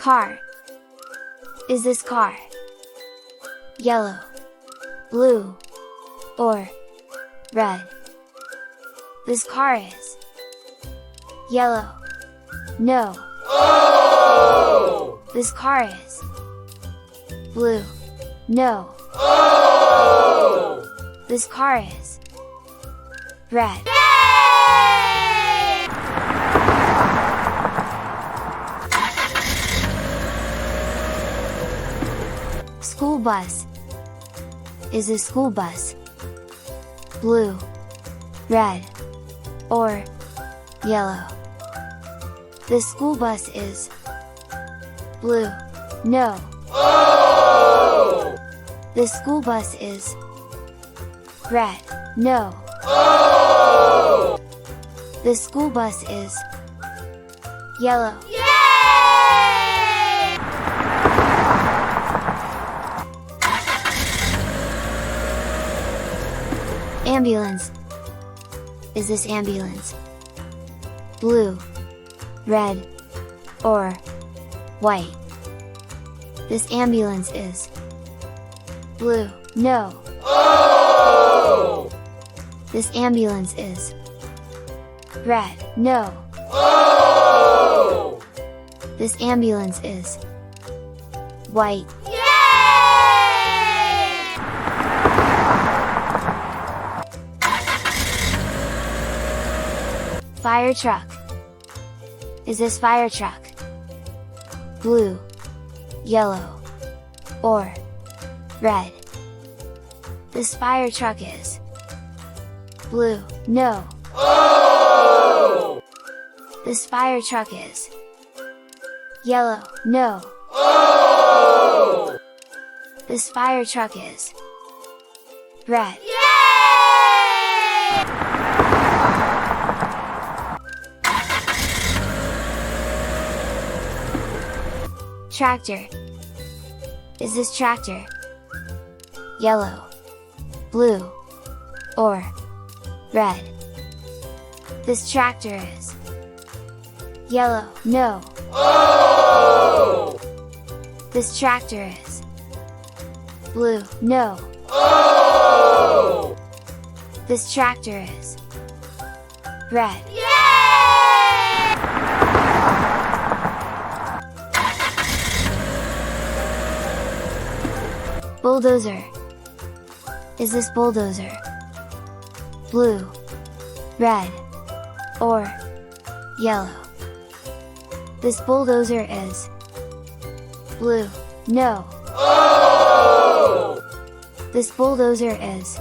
Car. Is this car yellow, blue, or red? This car is yellow. No. Oh! This car is blue. No. Oh! This car is red. Yay! School bus. Is this school bus blue, red, or yellow? This school bus is blue. No. Oh! This school bus is red. No. Oh! This school bus is yellow. Yay! Ambulance. Is this ambulance blue, red, or white? This ambulance is blue. No. Oh! This ambulance is red. No. Oh! This ambulance is white. Yay! Fire truck. Is this fire truck blue, yellow, or red? This fire truck is blue. No. Oh! This fire truck is yellow. No. Oh! This fire truck is red. Yay! Tractor. Is this tractor yellow, blue, or red? This tractor is yellow. No. Oh! This tractor is blue. No. Oh! This tractor is red. Yay! Bulldozer. Is this bulldozer blue, red, or yellow? This bulldozer is blue. No. Oh! This bulldozer is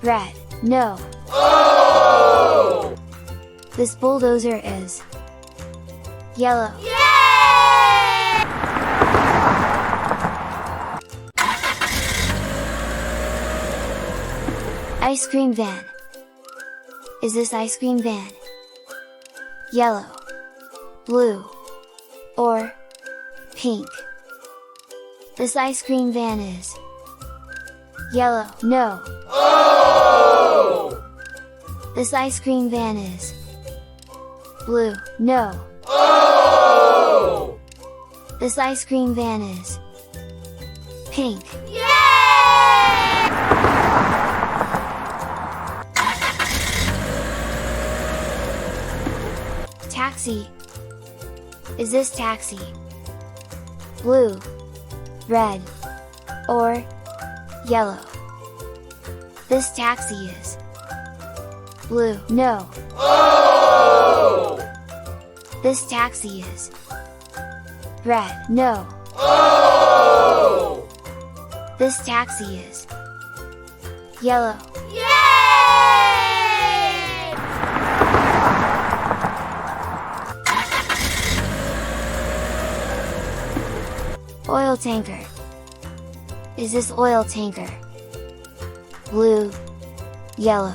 red. No. Oh! This bulldozer is yellow. Yay! Ice cream van. Is this ice cream van yellow, blue, or pink? This ice cream van is yellow. No. Oh! This ice cream van is blue. No. Oh! This ice cream van is pink. Yay! Taxi. Is this taxi blue, red, or yellow? This taxi is blue. No. Oh! This taxi is red. No. Oh! This taxi is yellow. Yay! Oil tanker. Is this oil tanker blue, yellow,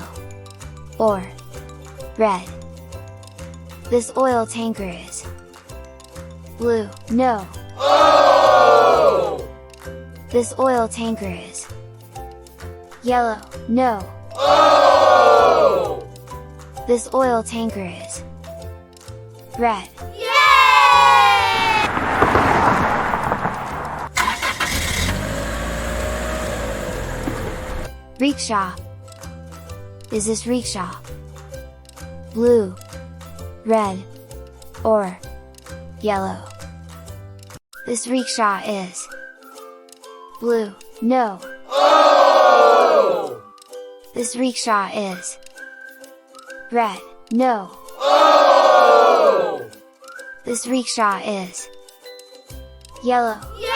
or red? This oil tanker is blue. No. Oh! This oil tanker is yellow. No. Oh! This oil tanker is red. Yay! Rickshaw. Is this rickshaw blue, red, or yellow? This rickshaw is blue. No. Oh! This rickshaw is red. No. Oh! This rickshaw is yellow. Yay!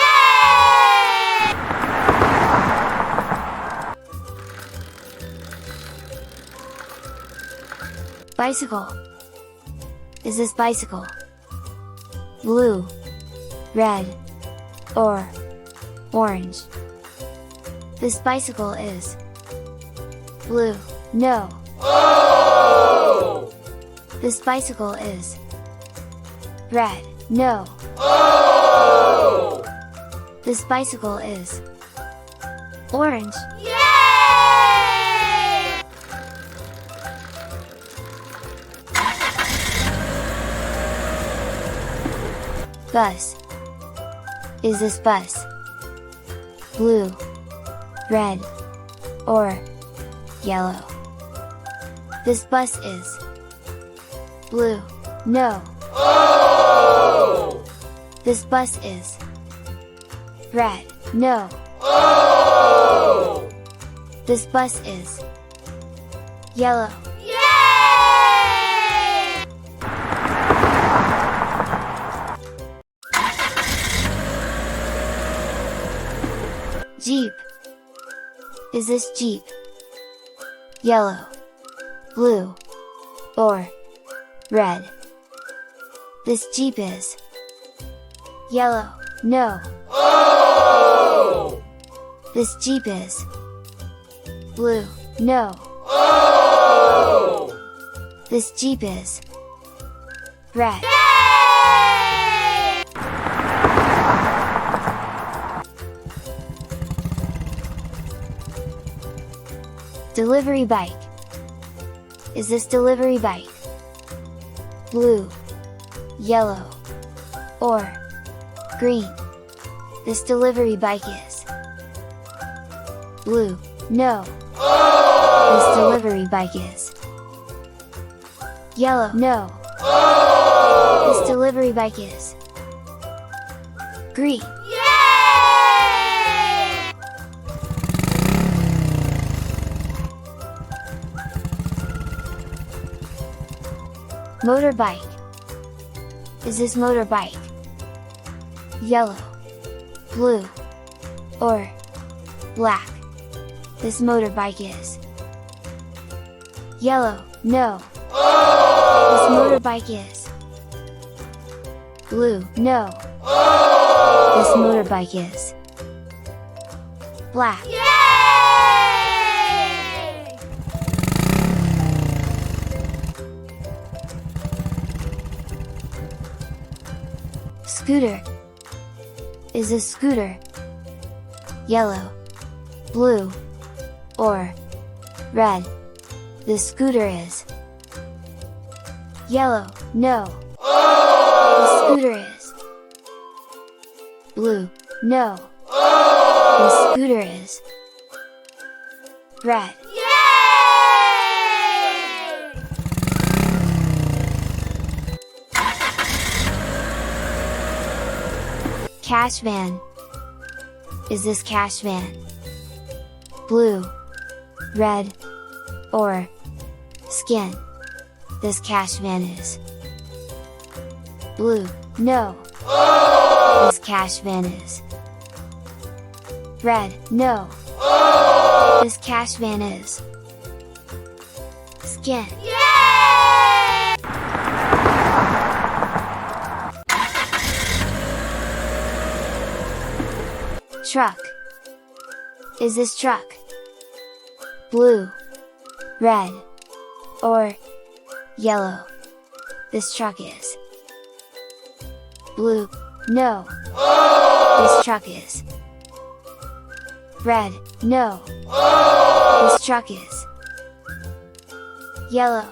Bicycle. Is this bicycle blue, red, or orange? This bicycle is blue. No. Oh! This bicycle is red. No. Oh! This bicycle is orange. Yay! Bus. Is this bus blue, red, or yellow? This bus is blue. No. Oh! This bus is red. No. Oh! This bus is yellow. Yay! Jeep. Is this Jeep yellow, blue, or red? This Jeep is yellow. No. Oh! This Jeep is blue. No. Oh! This Jeep is red. Yay! Delivery bike. Is this delivery bike blue, yellow, or green? This delivery bike is blue. No. Oh! This delivery bike is yellow. No. Oh! This delivery bike is green. Yay! Motorbike. Is this motorbike yellow, blue, or black? This motorbike is yellow. No. This Oh! motorbike is blue. No. Oh! This motorbike is black. Yay! Scooter. Is this scooter yellow, blue, or red? This scooter is yellow. No. This Oh! scooter is blue. No. Oh! This scooter is red. Yay! Cash van. Is this cash van blue, red, or skin? This cash van is blue. No. Oh! This cash van is red. No. Oh! This cash van is skin. Yay! Truck. Is this truck blue, red, or yellow? This truck is blue. No. Oh! This truck is red. No. Oh! This truck is yellow.